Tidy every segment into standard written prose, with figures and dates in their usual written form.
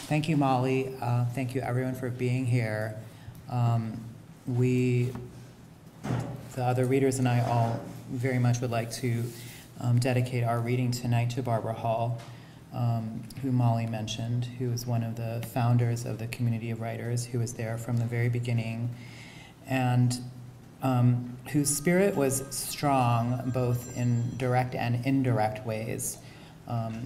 Thank you, Molly. Thank you, everyone, for being here. The other readers and I all very much would like to dedicate our reading tonight to Barbara Hall, who Molly mentioned, who is one of the founders of the community of writers, who was there from the very beginning, and whose spirit was strong both in direct and indirect ways.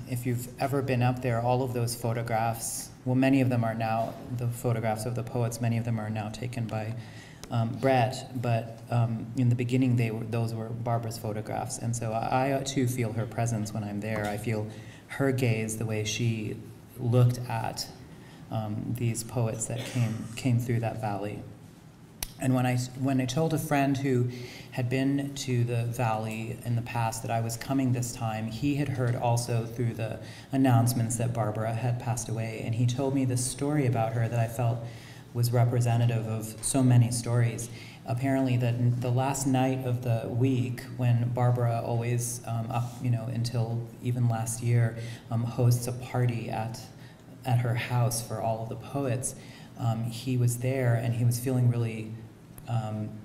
If you've ever been up there, all of those photographs, well, many of them are now, the photographs of the poets, many of them are now taken by Brett, but in the beginning, those were Barbara's photographs. And so I too feel her presence when I'm there. I feel her gaze, the way she looked at these poets that came through that valley. And when I told a friend who had been to the valley in the past that I was coming this time, he had heard also through the announcements that Barbara had passed away, and he told me this story about her that I felt was representative of so many stories. Apparently, that the last night of the week, when Barbara always, until even last year, hosts a party at her house for all of the poets, he was there and he was feeling really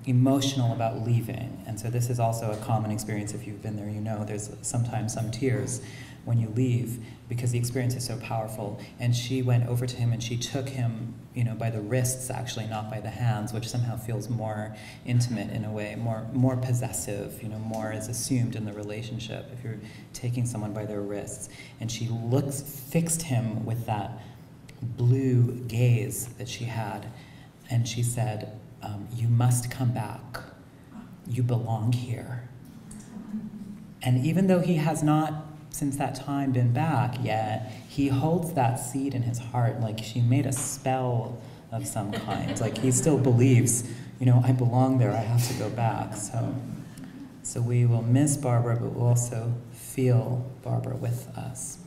emotional about leaving. And so this is also a common experience. If you've been there, you know there's sometimes some tears when you leave because the experience is so powerful. And she went over to him and she took him, by the wrists, actually, not by the hands, which somehow feels more intimate in a way, more possessive, more is assumed in the relationship if you're taking someone by their wrists. And she fixed him with that blue gaze that she had, and she said, you must come back. You belong here. And even though he has not, since that time, been back yet, he holds that seed in his heart, like she made a spell of some kind. Like he still believes, I belong there, I have to go back. So we will miss Barbara, but we'll also feel Barbara with us.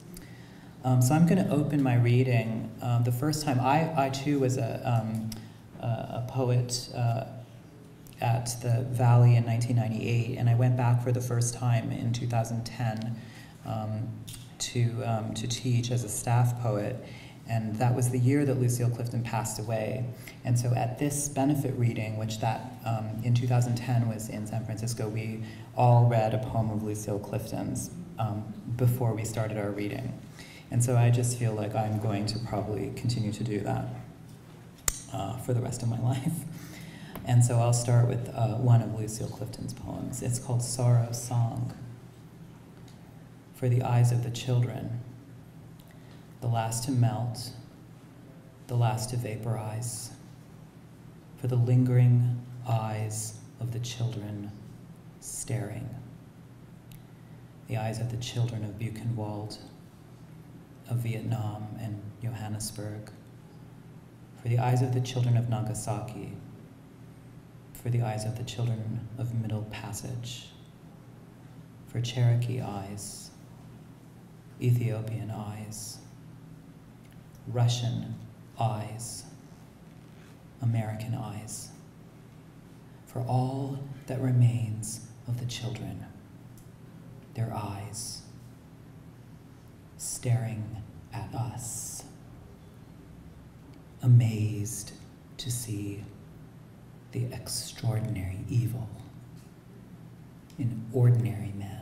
So I'm going to open my reading. The first time, I too was a poet at the Valley in 1998, and I went back for the first time in 2010 to teach as a staff poet, and that was the year that Lucille Clifton passed away. And so at this benefit reading, which in 2010 was in San Francisco, we all read a poem of Lucille Clifton's before we started our reading. And so I just feel like I'm going to probably continue to do that for the rest of my life. And so I'll start with one of Lucille Clifton's poems. It's called Sorrow's Song. For the eyes of the children, the last to melt, the last to vaporize. For the lingering eyes of the children staring. The eyes of the children of Buchenwald, of Vietnam and Johannesburg. For the eyes of the children of Nagasaki. For the eyes of the children of Middle Passage. For Cherokee eyes. Ethiopian eyes. Russian eyes. American eyes. For all that remains of the children, their eyes, staring at us, amazed to see the extraordinary evil in ordinary men.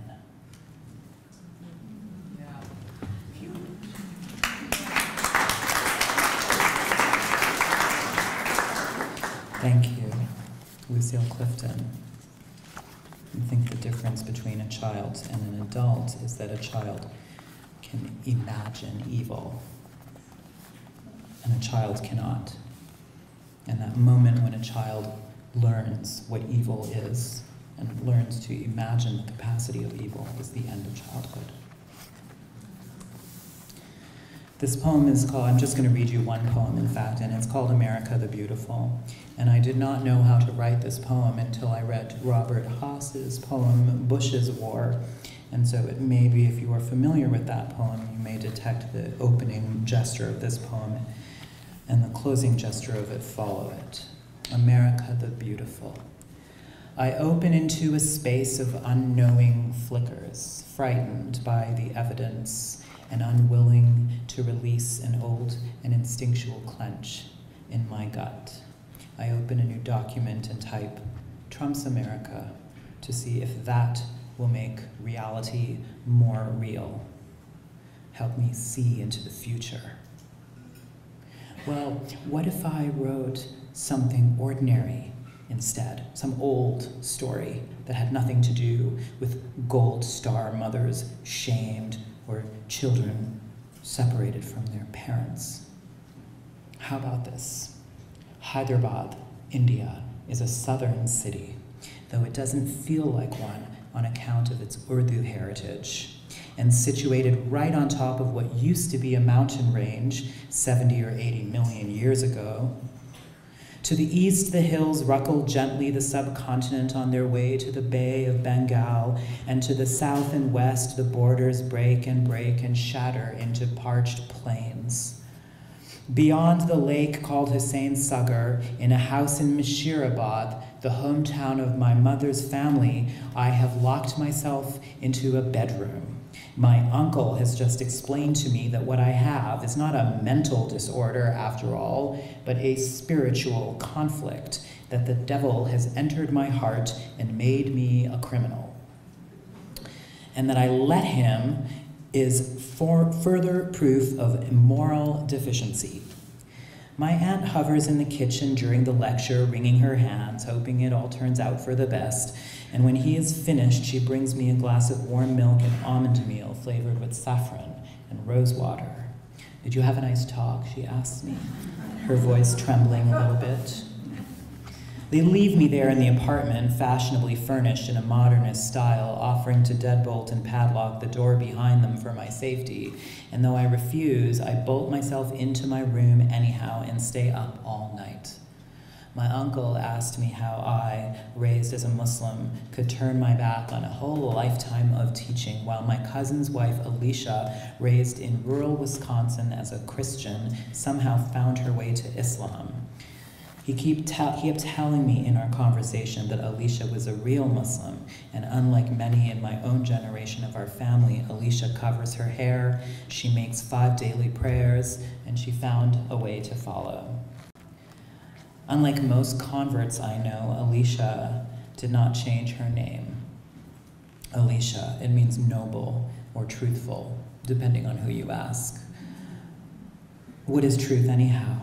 Thank you, Lucille Clifton. I think the difference between a child and an adult is that a child can imagine evil, and a child cannot. And that moment when a child learns what evil is and learns to imagine the capacity of evil is the end of childhood. This poem is called, I'm just going to read you one poem, in fact, and it's called America the Beautiful. And I did not know how to write this poem until I read Robert Haas's poem, Bush's War. And so it may be, if you are familiar with that poem, you may detect the opening gesture of this poem and the closing gesture of it follow it. America the Beautiful. I open into a space of unknowing flickers, frightened by the evidence and unwilling to release an old and instinctual clench in my gut. I open a new document and type, Trump's America, to see if that will make reality more real. Help me see into the future. Well, what if I wrote something ordinary instead, some old story that had nothing to do with gold star mothers shamed or children separated from their parents? How about this? Hyderabad, India, is a southern city, though it doesn't feel like one on account of its Urdu heritage, and situated right on top of what used to be a mountain range 70 or 80 million years ago. To the east, the hills ruckle gently the subcontinent on their way to the Bay of Bengal, and to the south and west, the borders break and shatter into parched plains. Beyond the lake called Hussain Sagar, in a house in Mashirabad, the hometown of my mother's family, I have locked myself into a bedroom. My uncle has just explained to me that what I have is not a mental disorder after all, but a spiritual conflict, that the devil has entered my heart and made me a criminal. And that I let him is further proof of moral deficiency. My aunt hovers in the kitchen during the lecture, wringing her hands, hoping it all turns out for the best. And when he is finished, she brings me a glass of warm milk and almond meal flavored with saffron and rose water. Did you have a nice talk? She asks me, her voice trembling a little bit. They leave me there in the apartment, fashionably furnished in a modernist style, offering to deadbolt and padlock the door behind them for my safety. And though I refuse, I bolt myself into my room anyhow and stay up all night. My uncle asked me how I, raised as a Muslim, could turn my back on a whole lifetime of teaching, while my cousin's wife, Alicia, raised in rural Wisconsin as a Christian, somehow found her way to Islam. He kept telling me in our conversation that Alicia was a real Muslim, and unlike many in my own generation of our family, Alicia covers her hair, she makes 5 daily prayers, and she found a way to follow. Unlike most converts I know, Alicia did not change her name. Alicia, it means noble or truthful, depending on who you ask. What is truth anyhow?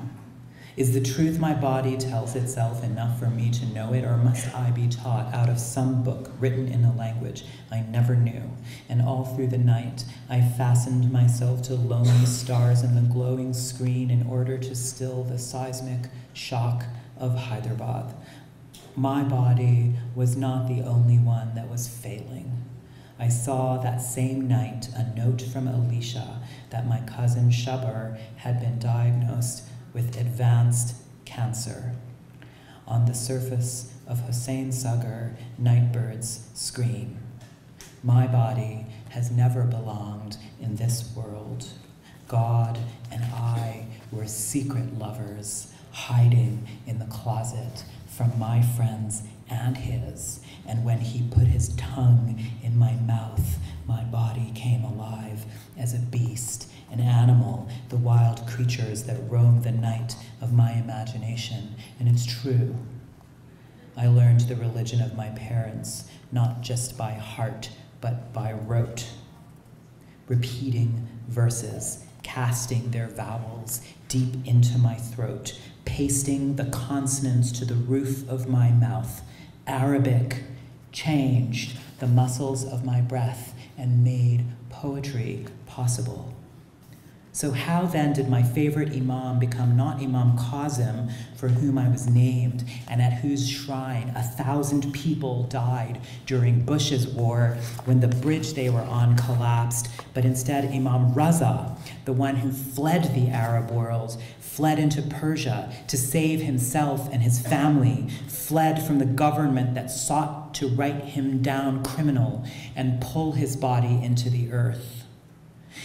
Is the truth my body tells itself enough for me to know it, or must I be taught out of some book written in a language I never knew? And all through the night, I fastened myself to lonely stars in the glowing screen in order to still the seismic shock of Hyderabad. My body was not the only one that was failing. I saw that same night a note from Alicia that my cousin Shabar had been diagnosed with advanced cancer. On the surface of Hussain Sagar, nightbirds scream. My body has never belonged in this world. God and I were secret lovers, hiding in the closet from my friends and his, and when he put his tongue in my mouth, my body came alive as a beast, an animal, the wild creatures that roam the night of my imagination. And it's true. I learned the religion of my parents, not just by heart, but by rote, repeating verses, casting their vowels deep into my throat, pasting the consonants to the roof of my mouth. Arabic changed the muscles of my breath and made poetry possible. So how then did my favorite imam become not Imam Kazim, for whom I was named, and at whose shrine 1,000 people died during Bush's war when the bridge they were on collapsed, but instead Imam Raza, the one who fled the Arab world, fled into Persia to save himself and his family, fled from the government that sought to write him down criminal and pull his body into the earth.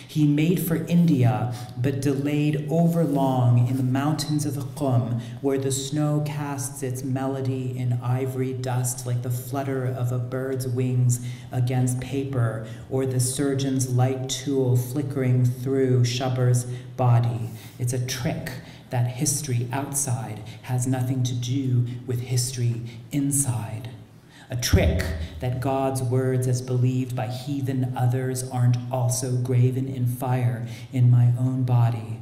He made for India, but delayed overlong in the mountains of Qum, where the snow casts its melody in ivory dust like the flutter of a bird's wings against paper, or the surgeon's light tool flickering through Shubber's body. It's a trick that history outside has nothing to do with history inside. A trick that God's words as believed by heathen others aren't also graven in fire in my own body.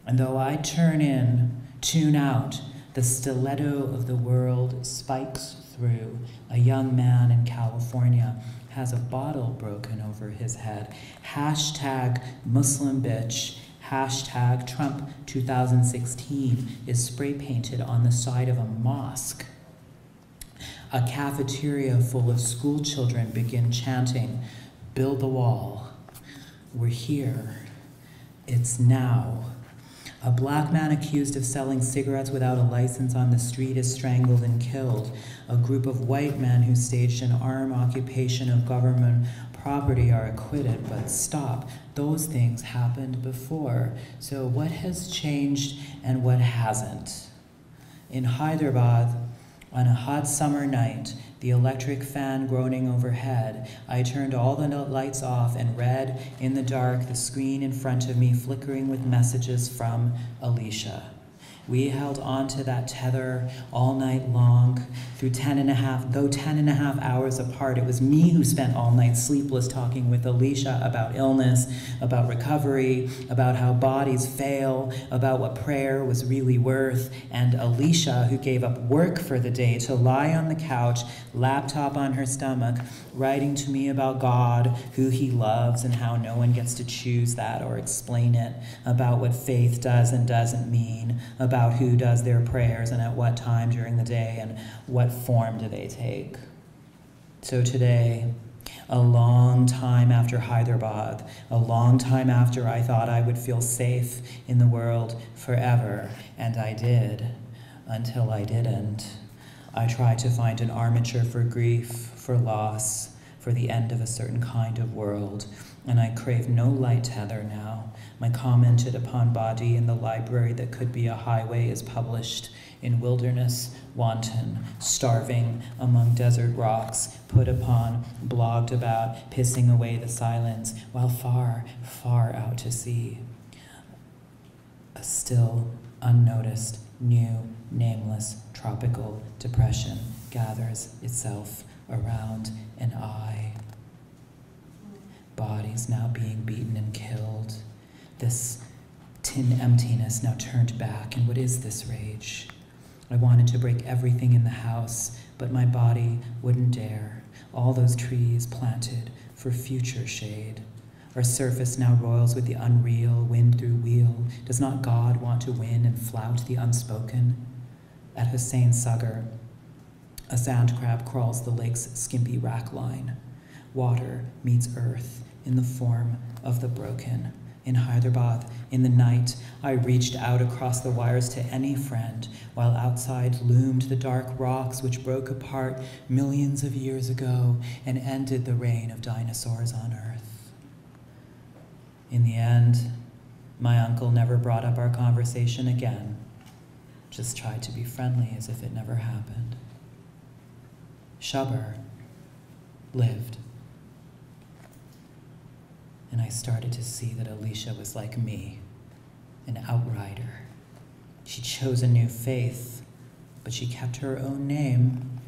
And though I turn in, tune out, the stiletto of the world spikes through. A young man in California has a bottle broken over his head. Hashtag Muslim bitch. Hashtag Trump 2016 is spray painted on the side of a mosque. A cafeteria full of school children begin chanting, "Build the wall. We're here. It's now." A black man accused of selling cigarettes without a license on the street is strangled and killed. A group of white men who staged an armed occupation of government property are acquitted, but stop. Those things happened before. So what has changed and what hasn't? In Hyderabad, on a hot summer night, the electric fan groaning overhead, I turned all the lights off and read in the dark the screen in front of me flickering with messages from Alicia. We held on to that tether all night long, through 10 and a half hours apart. It was me who spent all night sleepless talking with Alicia about illness, about recovery, about how bodies fail, about what prayer was really worth, and Alicia, who gave up work for the day to lie on the couch, laptop on her stomach, writing to me about God, who he loves, and how no one gets to choose that or explain it, about what faith does and doesn't mean, about who does their prayers and at what time during the day and what form do they take. So today, a long time after Hyderabad, a long time after I thought I would feel safe in the world forever, and I did, until I didn't. I tried to find an armature for grief, for loss, for the end of a certain kind of world, and I crave no light tether now. My commented upon body in the library that could be a highway is published in wilderness, wanton, starving among desert rocks, put upon, blogged about, pissing away the silence, while far, far out to sea. A still, unnoticed, new, nameless, tropical depression gathers itself around an eye. Bodies now being beaten and killed. This tin emptiness now turned back, and what is this rage? I wanted to break everything in the house, but my body wouldn't dare. All those trees planted for future shade. Our surface now roils with the unreal, wind through wheel. Does not God want to win and flout the unspoken? At Hussein Sagar, a sand crab crawls the lake's skimpy rack line. Water meets earth in the form of the broken. In Hyderabad, in the night, I reached out across the wires to any friend, while outside loomed the dark rocks which broke apart millions of years ago and ended the reign of dinosaurs on Earth. In the end, my uncle never brought up our conversation again, just tried to be friendly as if it never happened. Shubber lived. And I started to see that Alicia was like me, an outrider. She chose a new faith, but she kept her own name.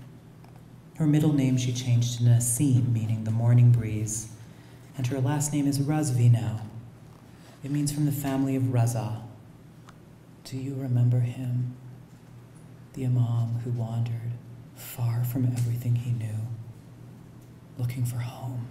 Her middle name she changed to Nasim, meaning the morning breeze, and her last name is Razvi now. It means from the family of Raza. Do you remember him? The imam who wandered far from everything he knew, looking for home.